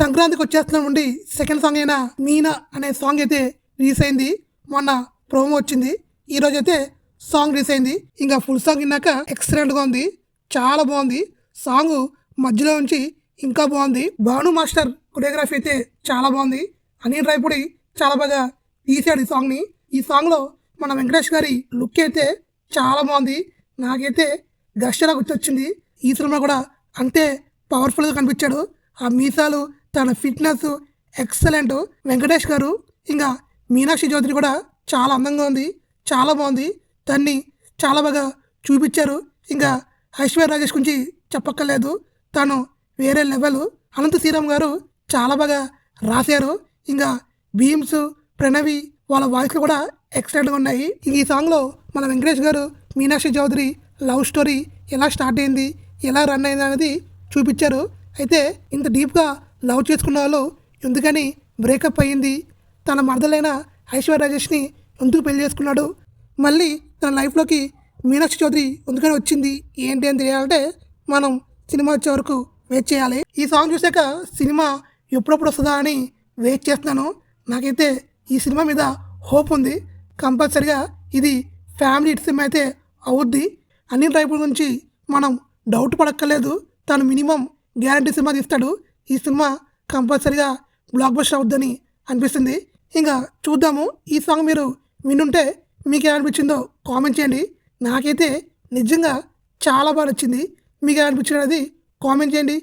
సంక్రాంతికి వచ్చేస్తున్నామండి. Second song అయిన 'మీనా' అనే సాంగ్ అయితే రిలీజ్ అయింది. మొన్న ప్రోమో వచ్చింది. ఈరోజు అయితే సాంగ్ రిలీజ్ అయింది. ఇంకా ఫుల్ సాంగ్ విన్నాక ఎక్సలెంట్గా ఉంది, చాలా బాగుంది. సాంగ్ మధ్యలో నుంచి ఇంకా బాగుంది. భాను మాస్టర్ కొరియోగ్రఫీ అయితే చాలా బాగుంది. అనిల్ రాయపూడి చాలా బాగా తీసాడు ఈ సాంగ్ని. ఈ సాంగ్లో మన వెంకటేష్ గారి లుక్ అయితే చాలా బాగుంది. నాకైతే దర్శన గుర్తొచ్చింది. ఈ సినిమా కూడా అంతే పవర్ఫుల్గా కనిపించాడు. ఆ మీసాలు, తన ఫిట్నెస్ ఎక్సలెంట్. వెంకటేష్ గారు ఇంకా మీనాక్షి చౌదరి కూడా చాలా అందంగా ఉంది, చాలా బాగుంది. దాన్ని చాలా బాగా చూపించారు. ఇంకా ఐశ్వర్య రాజేష్ గురించి చెప్పక్కర్లేదు, తను వేరే లెవెల్. అనంత శ్రీరామ్ గారు చాలా బాగా రాశారు. ఇంకా భీమ్స్, ప్రణవి వాళ్ళ వాయిస్లు కూడా ఎక్సలెంట్గా ఉన్నాయి. ఈ సాంగ్లో మన వెంకటేష్ గారు మీనాక్షి చౌదరి లవ్ స్టోరీ ఎలా స్టార్ట్ అయింది, ఎలా రన్ అయింది అనేది చూపించారు. అయితే ఇంత డీప్గా లవ్ చేసుకున్న వాళ్ళు ఎందుకని బ్రేకప్ అయ్యింది, తన మరదలైన ఐశ్వర్య రాజేష్ని ఎందుకు పెళ్లి చేసుకున్నాడు, మళ్ళీ తన లైఫ్లోకి మీనాక్షి చౌదరి ఎందుకని వచ్చింది, ఏంటి అని తెలియాలంటే మనం సినిమా వచ్చే వరకు వెయిట్ చేయాలి. ఈ సాంగ్ చూసాక సినిమా ఎప్పుడప్పుడు వస్తుందా అని వెయిట్ చేస్తున్నాను. నాకైతే ఈ సినిమా మీద హోప్ ఉంది. కంపల్సరిగా ఇది ఫ్యామిలీ సినిమా అయితే అవుద్ది. అనిల్ రాయపూడి గురించి మనం డౌట్ పడక్కర్లేదు, తను మినిమం గ్యారంటీ సినిమా తీస్తాడు. ఈ సినిమా కంపల్సరిగా బ్లాక్ బస్టర్ అవుద్దని అనిపిస్తుంది. ఇంకా చూద్దాము. ఈ సాంగ్ మీరు వినుంటే మీకు ఏమనిపించిందో కామెంట్ చేయండి. నాకైతే నిజంగా చాలా బాగా నచ్చింది. మీకు ఏమనిపించింది అనేది కామెంట్ చేయండి.